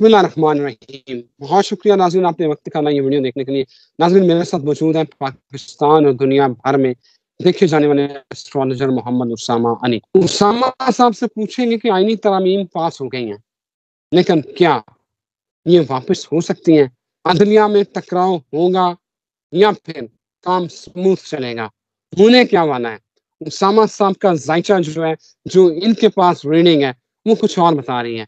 बिस्मिल्लाहिर्रहमानिर्रहीम। बहुत शुक्रिया नाज़रीन, आपने वक्त निकाला ये वीडियो देखने के लिए। नाज़रीन, मेरे साथ मौजूद हैं पाकिस्तान और दुनिया भर में देखे जाने वाले एस्ट्रोलॉजर मोहम्मद उसामा अनी। उसामा साहब से पूछेंगे कि आईनी तरमीम पास हो गई हैं, लेकिन क्या ये वापस हो सकती हैं? अदलिया में टकराव होगा या फिर काम स्मूथ चलेगा? होने क्या वाला है? उसामा साहब का जायचा जो है, जो इनके पास रीडिंग है, वो कुछ और बता रही है।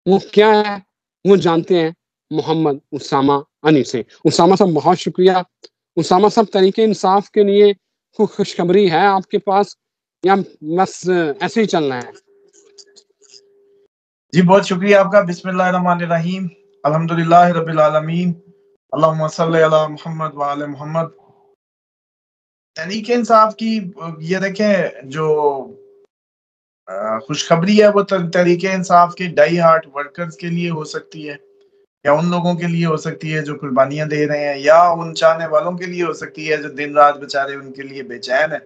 वो क्या है वो जानते हैं मोहम्मद उसामा अनी से। उसामा साहब बहुत शुक्रिया। उसामा साहब, तरीके इंसाफ के लिए कोई खुशखबरी है आपके पास या बस ऐसे ही चलना है? जी बहुत शुक्रिया आपका। बिस्मिल्लाहिर्रहमानिर्रहीम, अल्हम्दुलिल्लाहि रब्बिल आलमीन, अल्लाहुम्मा सल्ली अला मुहम्मद व आले मुहम्मद। तहरीक इंसाफ की ये देखें जो खुशखबरी है वो तहरीक इंसाफ के डाई हार्ट वर्कर्स के लिए हो सकती है, या उन लोगों के लिए हो सकती है जो कुर्बानियां दे रहे हैं, या उन चाहने वालों के लिए हो सकती है जो दिन रात बेचारे उनके लिए बेचैन है।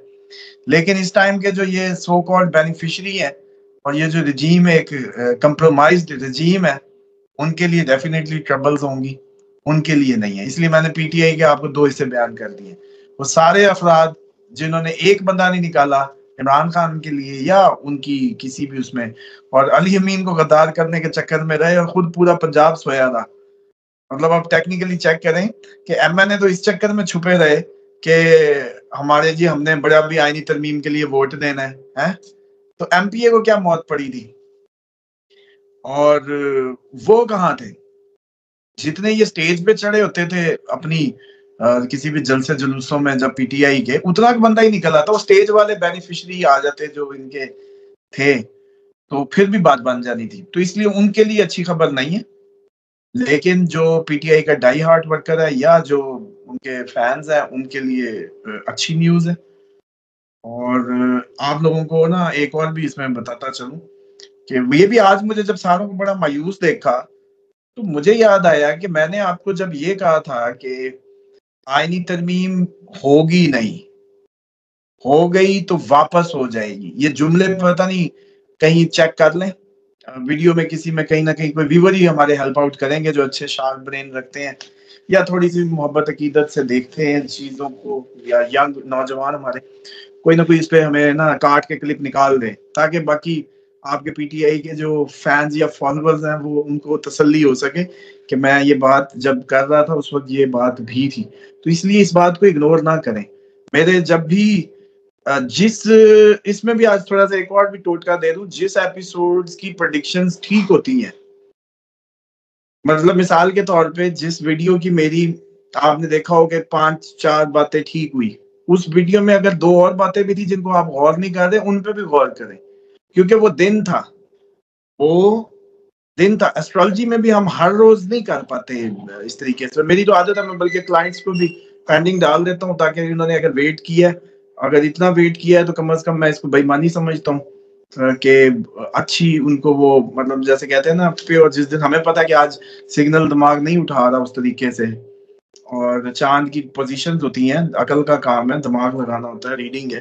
लेकिन इस टाइम के जो ये सो कॉल्ड बेनिफिशरी है और ये जो रिजीम है, एक कंप्रोमाइज्ड रिजीम है, उनके लिए डेफिनेटली ट्रबल्स होंगी, उनके लिए नहीं है। इसलिए मैंने पीटीआई के आपको दो हिस्से बयान कर दिए। वो सारे अफराद जिन्होंने एक बंदा नहीं निकाला इमरान खान के लिए या उनकी किसी भी उसमें, और अली अमीन को गद्दार करने के चक्कर में रहे और खुद पूरा पंजाब सोया रहा। मतलब आप टेक्निकली चेक करें कि एमएनए तो इस चक्कर में छुपे रहे कि हमारे जी हमने बड़ा भी आईनी तरमीम के लिए वोट देना है? तो एमपीए को क्या मौत पड़ी थी और वो कहाँ थे? जितने ये स्टेज पे चढ़े होते थे अपनी किसी भी जलसे जुलूसों में जब पीटीआई के, उतना बंदा ही निकल आता, वो स्टेज वाले बेनिफिशियरी आ जाते जो इनके थे, तो फिर भी बात बन जानी थी। तो इसलिए उनके लिए अच्छी खबर नहीं है। लेकिन जो पीटीआई का डाई हार्ट वर्कर है या जो उनके फैंस हैं उनके लिए अच्छी न्यूज है। और आप लोगों को ना एक और भी इसमें बताता चलूं कि ये भी आज मुझे जब सारों को बड़ा मायूस देखा तो मुझे याद आया कि मैंने आपको जब ये कहा था कि आईनी तरमीम होगी नहीं, हो गई तो वापस हो जाएगी, ये जुमले पता नहीं कहीं चेक कर लें, वीडियो में किसी में कहीं ना कहीं कोई व्यूअर ही हमारे हेल्प आउट करेंगे जो अच्छे शार्प ब्रेन रखते हैं या थोड़ी सी मोहब्बत अकीदत से देखते हैं चीजों को, या यंग नौजवान हमारे, कोई ना कोई इस पे हमें ना काट के क्लिप निकाल दे ताकि बाकी आपके पीटीआई के जो फैंस या फॉलोअर्स हैं वो उनको तसल्ली हो सके कि मैं ये बात जब कर रहा था उस वक्त ये बात भी थी। तो इसलिए इस बात को इग्नोर ना करें। मेरे जब भी जिस इसमें भी आज थोड़ा सा एक और भी टोटका दे दूं, जिस एपिसोड्स की प्रेडिक्शंस ठीक होती हैं, मतलब मिसाल के तौर पे जिस वीडियो की मेरी आपने देखा हो कि 5-4 बातें ठीक हुई, उस वीडियो में अगर 2 और बातें भी थी जिनको आप गौर नहीं कर रहे, उन पे भी गौर करें, क्योंकि वो दिन था, वो दिन था। एस्ट्रोलॉजी में भी हम हर रोज नहीं कर पाते इस तरीके से। मेरी तो आदत है, मैं बल्कि क्लाइंट्स को भी पेंडिंग डाल देता हूँ ताकि उन्होंने अगर वेट किया है, अगर इतना वेट किया है तो कम से कम मैं इसको बेईमानी समझता हूँ कि अच्छी उनको वो, मतलब जैसे कहते हैं ना प्योर, जिस दिन हमें पता है कि आज सिग्नल दिमाग नहीं उठा रहा उस तरीके से, और चांद की पोजीशंस होती हैं, अकल का काम है, दिमाग लगाना होता है, रीडिंग है।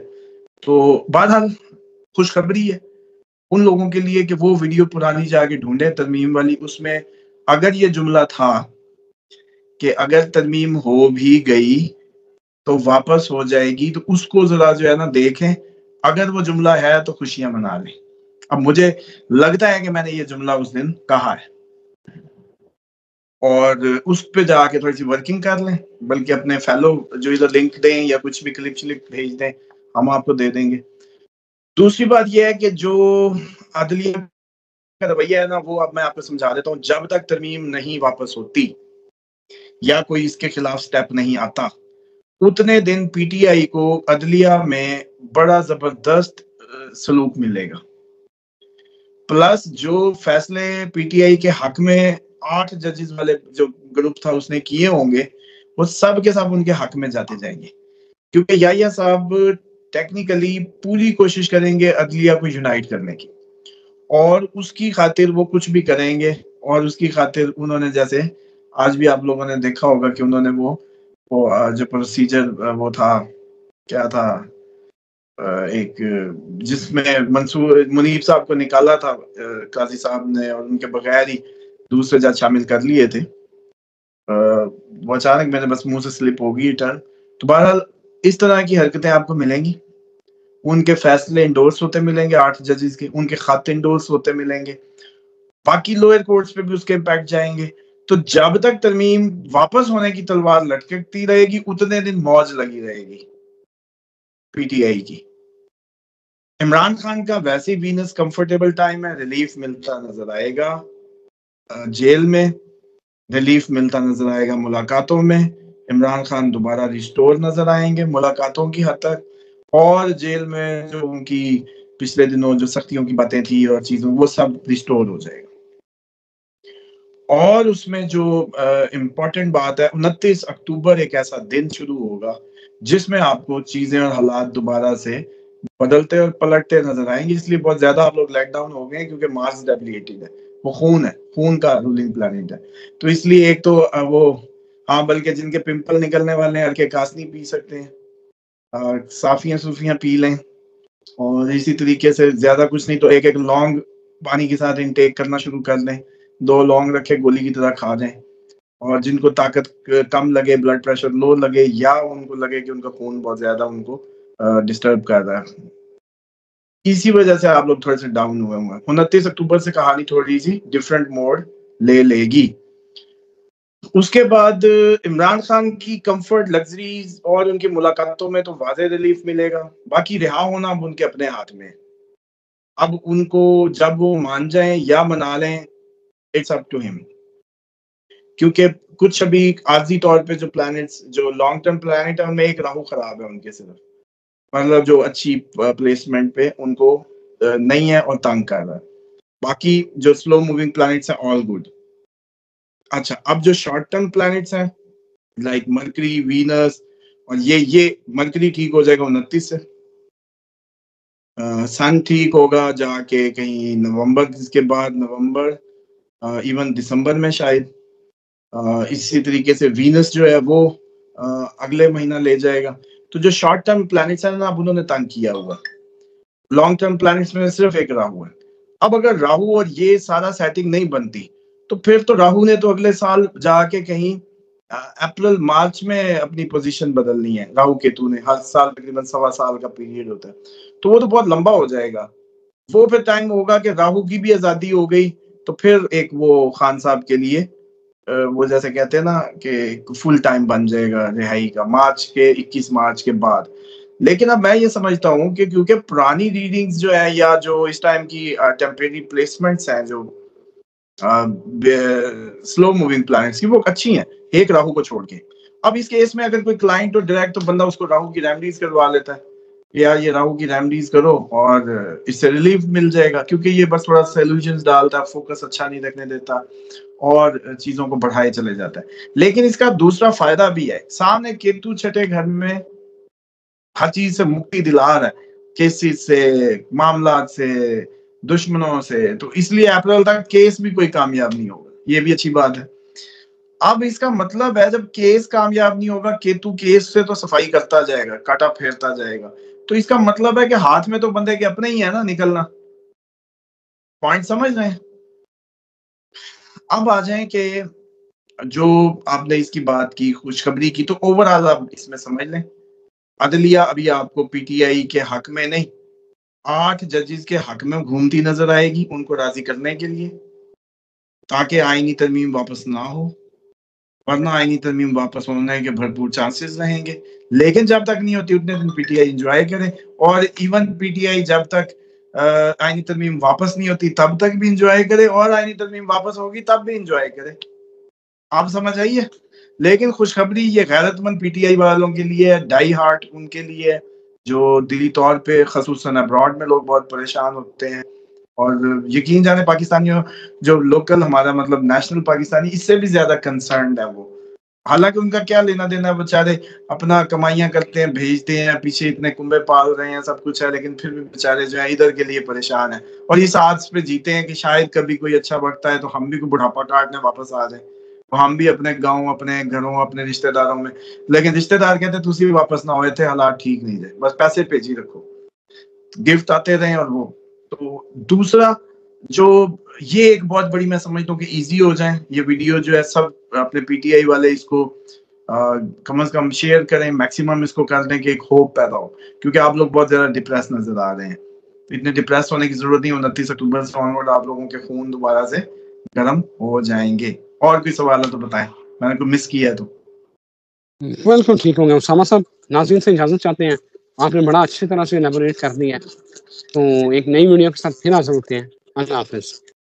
तो बहरहाल खुशखबरी है उन लोगों के लिए कि वो वीडियो पुरानी जाके ढूंढे तरमीम वाली, उसमें अगर ये जुमला था कि अगर तरमीम हो भी गई तो वापस हो जाएगी, तो उसको जरा जो है ना देखें, अगर वो जुमला है तो खुशियां मना लें। अब मुझे लगता है कि मैंने ये जुमला उस दिन कहा है और उस पे जाके थोड़ी सी वर्किंग कर लें, बल्कि अपने फेलो जो इधर लिंक दें या कुछ भी क्लिप श्लिप भेज दें, हम आपको दे देंगे। दूसरी बात यह है कि जो अदलिया का रवैया है ना, वो अब मैं आपको समझा देता हूँ। जब तक तरमीम नहीं वापस होती या कोई इसके खिलाफ स्टेप नहीं आता, उतने दिन पीटीआई को अदलिया में बड़ा जबरदस्त सलूक मिलेगा। प्लस जो फैसले पीटीआई के हक में 8 जजेस वाले जो ग्रुप था उसने किए होंगे, वो सब के सब उनके हक में जाते जाएंगे, क्योंकि याहिया साहब टेक्निकली पूरी कोशिश करेंगे अदलिया को यूनाइट करने की, और उसकी खातिर वो कुछ भी करेंगे। और उसकी खातिर उन्होंने, जैसे आज भी आप लोगों ने देखा होगा कि उन्होंने वो जो प्रोसीजर वो था, क्या था, एक जिसमें मंसूर मुनीब साहब को निकाला था काजी साहब ने, और उनके बगैर ही दूसरे जज शामिल कर लिए थे। वो अचानक मैंने बस मुंह से स्लिप होगी टर्न। तो बहरहाल इस तरह की हरकतें आपको मिलेंगी। उनके फैसले इंडोर्स होते मिलेंगे 8 जजेस के, उनके खत इंडोर्स होते मिलेंगे, बाकी लोअर कोर्ट्स पे भी उसके इम्पैक्ट जाएंगे। तो जब तक तरमीम वापस होने की तलवार लटकती रहेगी उतने दिन मौज लगी रहेगी पीटीआई की। इमरान खान का वैसे वीनस कंफर्टेबल टाइम है, रिलीफ मिलता नजर आएगा जेल में, रिलीफ मिलता नजर आएगा मुलाकातों में। इमरान खान दोबारा रिस्टोर नजर आएंगे मुलाकातों की हद तक, और जेल में जो उनकी पिछले दिनों जो सख्तियों की बातें थी और चीजों वो सब रिस्टोर हो जाएगा। और उसमें जो इम्पोर्टेंट बात है 29 अक्टूबर एक ऐसा दिन शुरू होगा जिसमें आपको चीजें और हालात दोबारा से बदलते और पलटते नजर आएंगे। इसलिए बहुत ज्यादा आप लोग लेट डाउन हो गए क्योंकि मार्स डेबिलिटेड है, वो खून है, खून का रूलिंग प्लैनेट है। तो इसलिए एक तो वो हाँ, बल्कि जिनके पिंपल निकलने वाले हैं हल्के कासनी पी सकते हैं, साफियां सूफियां पी लें, और इसी तरीके से ज्यादा कुछ नहीं तो एक एक लौंग पानी के साथ इनटेक करना शुरू कर लें, 2 लौंग रखे गोली की तरह खा जाएं। और जिनको ताकत कम लगे, ब्लड प्रेशर लो लगे, या उनको लगे कि उनका खून बहुत ज्यादा उनको डिस्टर्ब कर रहा है, इसी वजह से आप लोग थोड़े से डाउन हुए हुए हैं। 29 अक्टूबर से कहानी थोड़ी सी डिफरेंट मोड ले लेगी। उसके बाद इमरान खान की कंफर्ट लग्जरीज और उनकी मुलाकातों में तो वाज़े रिलीफ मिलेगा, बाकी रिहा होना अब उनके अपने हाथ में। अब उनको जब वो मान जाएं या मना लें, इट्स अप टू हिम। क्योंकि कुछ अभी आर्जी तौर पे जो प्लैनेट्स, जो लॉन्ग टर्म प्लैनेट है, उनमें एक राहु खराब है उनके, सिर्फ मतलब जो अच्छी प्लेसमेंट पे उनको नहीं है और तंग कर रहा है। बाकी जो स्लो मूविंग प्लैनेट्स हैं ऑल गुड। अच्छा, अब जो शॉर्ट टर्म प्लैनेट्स हैं लाइक मरकरी, वीनस, और ये मरकरी ठीक हो जाएगा 29 से, सन ठीक होगा जाके कहीं नवंबर के बाद, नवंबर इवन दिसंबर में शायद। इसी तरीके से वीनस जो है वो अगले महीना ले जाएगा। तो जो शॉर्ट टर्म प्लैनेट्स हैं ना, अब उन्होंने तंग किया हुआ। लॉन्ग टर्म प्लैनेट्स में सिर्फ एक राहु है। अब अगर राहु और ये सारा सेटिंग नहीं बनती तो फिर तो राहु ने तो अगले साल जाके कहीं अप्रैल मार्च में अपनी पोजीशन बदलनी है। राहु केतु ने हर साल तकरीबन 1.25 साल का पीरियड होता है, तो वो तो बहुत लंबा हो जाएगा। वो फिर टाइम होगा कि राहु की भी आजादी हो गई, तो फिर एक वो खान साहब के लिए वो जैसे कहते हैं ना कि फुल टाइम बन जाएगा रिहाई का, मार्च के 21 मार्च के बाद। लेकिन अब मैं ये समझता हूँ कि क्योंकि पुरानी रीडिंग्स जो है या जो इस टाइम की टेम्परेरी प्लेसमेंट्स हैं जो स्लो मूविंग प्लैनेट्स की, वो अच्छी हैं एक राहु को छोड़ के। अब इस केस में अगर कोई क्लाइंट हो डायरेक्ट, तो बंदा उसको राहु की रेमेडीज करवा लेता है, यार ये राहु की रेमेडीज करो और इससे रिलीफ मिल जाएगा, क्योंकि ये बस थोड़ा सॉल्यूशंस डालता है, फोकस अच्छा नहीं रखने देता और चीजों को बढ़ाए चले जाता है। लेकिन इसका दूसरा फायदा भी है, सामने केतु छठे घर में हर चीज से मुक्ति दिला रहा है, केसेस से, मामला से, दुश्मनों से। तो इसलिए अप्रैल तक केस भी कोई कामयाब नहीं होगा, ये भी अच्छी बात है। अब इसका मतलब है जब केस कामयाब नहीं होगा, केतु केस से तो सफाई करता जाएगा, काटा फेरता जाएगा, तो इसका मतलब है कि हाथ में तो बंदे के अपने ही है ना निकलना। पॉइंट समझ रहे हैं? अब आ जाए कि जो आपने इसकी बात की, खुशखबरी की, तो ओवरऑल आप इसमें समझ लें, अदलिया अभी आपको पीटीआई के हक में नहीं, 8 जजेस के हक में घूमती नजर आएगी, उनको राजी करने के लिए, ताकि आईनी तरमीम वापस ना हो। वरना आईनी तरमीम वापस होने के भरपूर चांसेस रहेंगे। लेकिन जब तक नहीं होती उतने दिन पीटीआई एंजॉय करे, और इवन पीटीआई जब तक आईनी तरमीम वापस नहीं होती तब तक भी इंजॉय करे, और आईनी तरमीम वापस होगी तब भी इंजॉय करे। आप समझ आइए। लेकिन खुशखबरी ये गैरतमंद पीटीआई वालों के लिए, डाई हार्ट उनके लिए, जो दिली तौर पे खसूसन अब्रॉड में लोग बहुत परेशान होते हैं, और यकीन जाने पाकिस्तानियों जो लोकल हमारा मतलब नेशनल पाकिस्तानी, इससे भी ज्यादा कंसर्न्ड है वो। हालांकि उनका क्या लेना देना, बेचारे अपना कमाइयां करते हैं, भेजते हैं, पीछे इतने कुंबे पाल रहे हैं, सब कुछ है, लेकिन फिर भी बेचारे जो है इधर के लिए परेशान है, और इस आस पे जीते हैं कि शायद कभी कोई अच्छा वक्त आए तो हम भी कोई बुढ़ापा काटने वापस आ जाए, तो हम भी अपने गाँव, अपने घरों, अपने रिश्तेदारों में। लेकिन रिश्तेदार कहते तुसी भी वापस ना हुए थे, हालात ठीक नहीं थे, बस पैसे भेजी रखो, गिफ्ट आते रहे और वो। तो दूसरा जो ये एक बहुत बड़ी मैं समझता हूँ कि इजी हो जाए ये वीडियो जो है, सब अपने पीटीआई वाले इसको कम से कम शेयर करें, मैक्सिमम इसको कर दें कि एक होप पैदा हो, क्योंकि आप लोग बहुत ज्यादा डिप्रेस नजर आ रहे हैं। तो इतने डिप्रेस होने की जरूरत नहीं, 29 अक्टूबर से ऑनवर्ड आप लोगों के खून दोबारा से गर्म हो जाएंगे। और कोई सवाल है तो बताएं, मैंने को मिस किया है तो। बिल्कुल ठीक होंगे उसामा साहब, नाज़रीन से इजाजत चाहते हैं, आपने बड़ा अच्छी तरह से एलेबोरेट कर दिया है। तो एक नई वीडियो के साथ फिर हाजिर होते हैं। अल्लाह हाफिज।